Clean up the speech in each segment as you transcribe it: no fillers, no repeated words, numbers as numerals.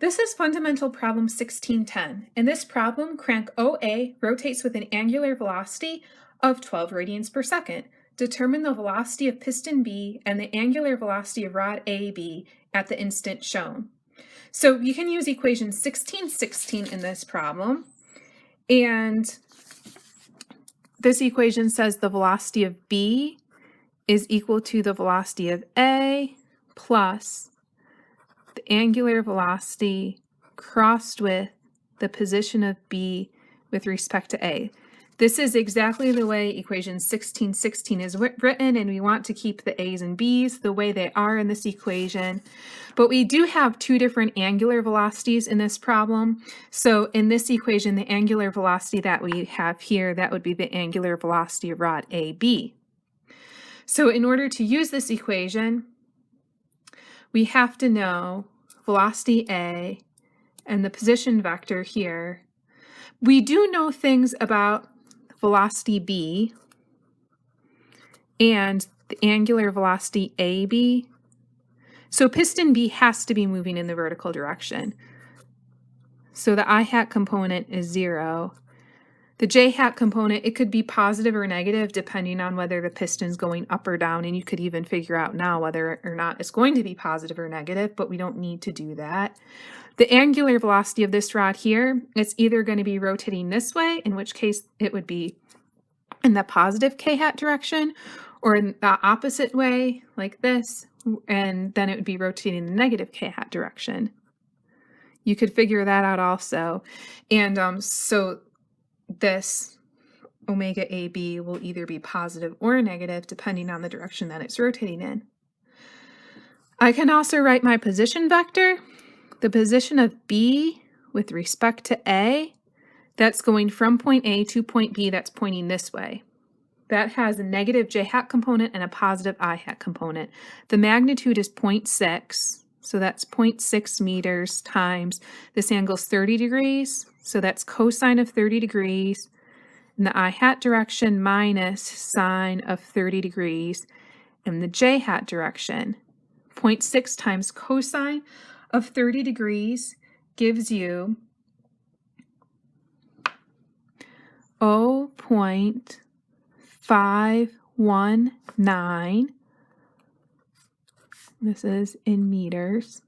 This is fundamental problem 1610. In this problem, crank OA rotates with an angular velocity of 12 radians per second. Determine the velocity of piston B and the angular velocity of rod AB at the instant shown. So you can use equation 1616 in this problem. And this equation says the velocity of B is equal to the velocity of A plus the angular velocity crossed with the position of B with respect to A. This is exactly the way equation 1616 is written, and we want to keep the A's and B's the way they are in this equation. But we do have two different angular velocities in this problem. So in this equation, the angular velocity that we have here, that would be the angular velocity of rod AB. So in order to use this equation, we have to know velocity A and the position vector here. We do know things about velocity B and the angular velocity AB. So piston B has to be moving in the vertical direction. So the I hat component is 0. The J hat component, it could be positive or negative depending on whether the piston's going up or down, and you could even figure out now whether or not it's going to be positive or negative, but we don't need to do that. The angular velocity of this rod here, it's either going to be rotating this way, in which case it would be in the positive K hat direction, or in the opposite way, like this, and then it would be rotating in the negative K hat direction. You could figure that out also. And so this omega AB will either be positive or negative depending on the direction that it's rotating in. I can also write my position vector. The position of B with respect to A, that's going from point A to point B, that's pointing this way. That has a negative J hat component and a positive I hat component. The magnitude is 0.6, so that's 0.6 meters times this angle's 30 degrees. So that's cosine of 30 degrees in the I hat direction minus sine of 30 degrees in the J hat direction. 0.6 times cosine of 30 degrees gives you 0.519. This is in meters.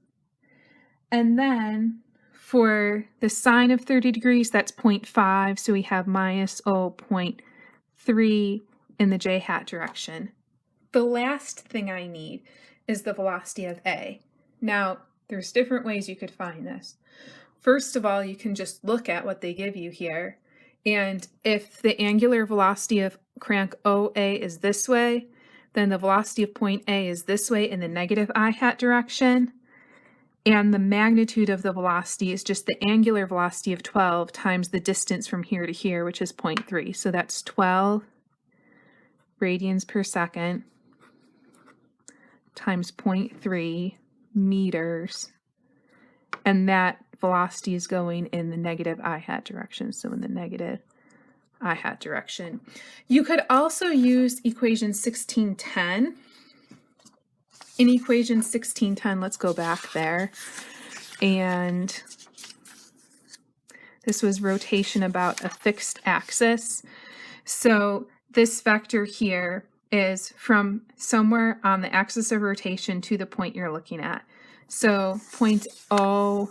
And then for the sine of 30 degrees, that's 0.5, so we have minus 0.3 in the J hat direction. The last thing I need is the velocity of A. Now, there's different ways you could find this. First of all, you can just look at what they give you here, and if the angular velocity of crank OA is this way, then the velocity of point A is this way in the negative I hat direction. And the magnitude of the velocity is just the angular velocity of 12 times the distance from here to here, which is 0.3. So that's 12 radians per second times 0.3 meters. And that velocity is going in the negative I hat direction, so in the negative I hat direction. You could also use equation 1610. In equation 1610, let's go back there, and this was rotation about a fixed axis. So this vector here is from somewhere on the axis of rotation to the point you're looking at. So point O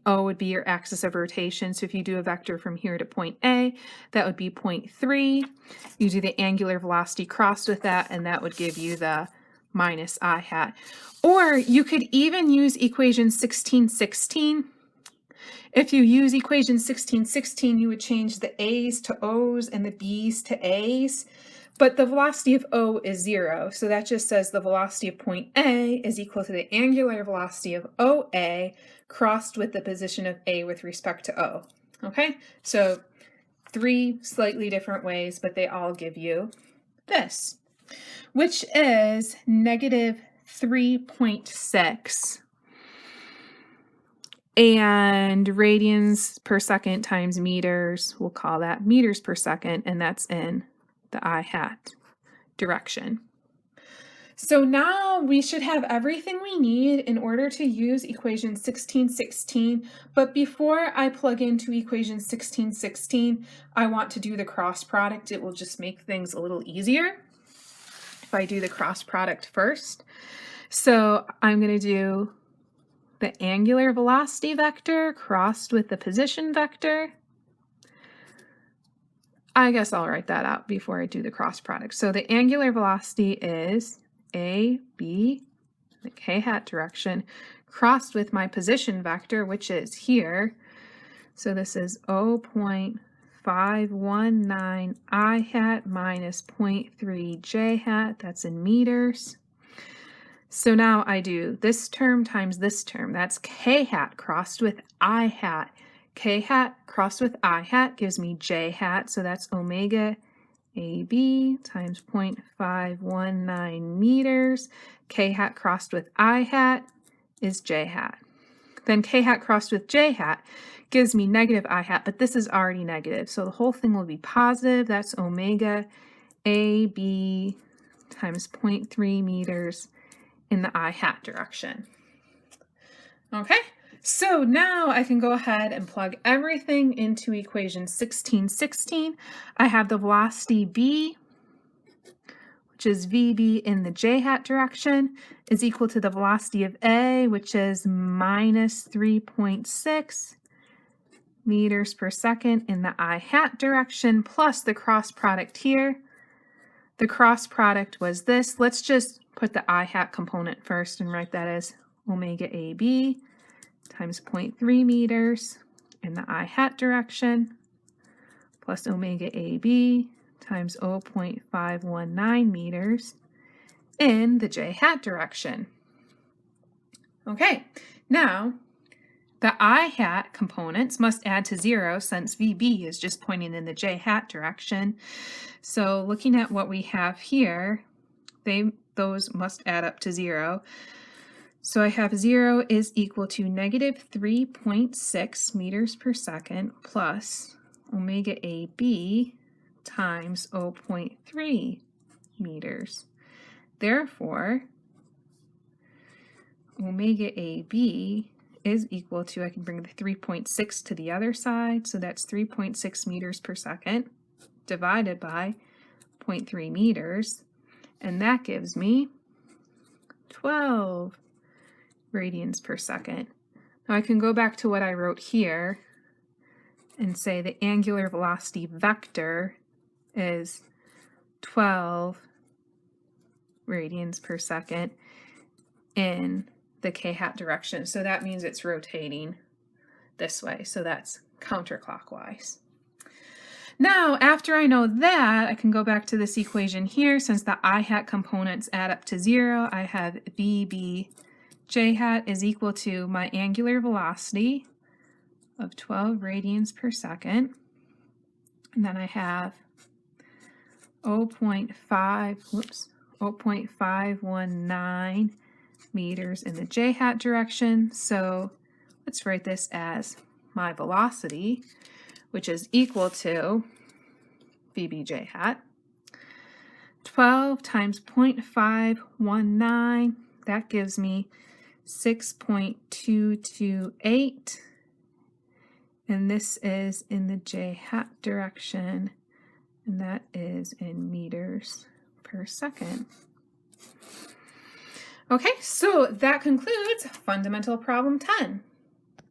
would be your axis of rotation. So if you do a vector from here to point A, that would be 0.3. You do the angular velocity crossed with that, and that would give you the minus I hat. Or you could even use equation 1616. If you use equation 1616, you would change the A's to O's and the B's to A's, but the velocity of O is 0. So that just says the velocity of point A is equal to the angular velocity of OA crossed with the position of A with respect to O. Okay, so 3 slightly different ways, but they all give you this, which is negative 3.6. And radians per second times meters, we'll call that meters per second, and that's in the I hat direction. So now we should have everything we need in order to use equation 1616, but before I plug into equation 1616, I want to do the cross product. It will just make things a little easier if I do the cross product first. So I'm going to do the angular velocity vector crossed with the position vector. I guess I'll write that out before I do the cross product. So the angular velocity is A, B, the k-hat direction, crossed with my position vector, which is here. So this is 0.519 I hat minus 0.3 j hat. That's in meters. So now I do this term times this term. That's k hat crossed with I hat. K hat crossed with I hat gives me j hat. So that's omega AB times 0.519 meters. K hat crossed with I hat is j hat. Then k hat crossed with j hat gives me negative I hat, but this is already negative. So the whole thing will be positive. That's omega AB times 0.3 meters in the I hat direction. Okay, so now I can go ahead and plug everything into equation 1616. I have the velocity v, which is vb in the j hat direction, is equal to the velocity of a, which is minus 3.6 meters per second in the I hat direction, plus the cross product here. The cross product was this. Let's just put the I hat component first and write that as omega AB times 0.3 meters in the I hat direction plus omega AB times 0.519 meters in the j hat direction. Okay, now the I hat components must add to 0 since VB is just pointing in the j hat direction. So looking at what we have here, those must add up to 0. So I have 0 is equal to negative 3.6 meters per second plus omega AB times 0.3 meters. Therefore, omega AB is equal to, I can bring the 3.6 to the other side, so that's 3.6 meters per second divided by 0.3 meters, and that gives me 12 radians per second. Now I can go back to what I wrote here and say the angular velocity vector is 12 radians per second in the k-hat direction. So that means it's rotating this way. So that's counterclockwise. Now, after I know that, I can go back to this equation here. Since the I hat components add up to 0, I have VB j hat is equal to my angular velocity of 12 radians per second. And then I have 0.519 meters in the j hat direction. So let's write this as my velocity, which is equal to VB j hat. 12 times 0.519, that gives me 6.228. And this is in the j hat direction, and that is in meters per second. Okay, so that concludes fundamental problem 10.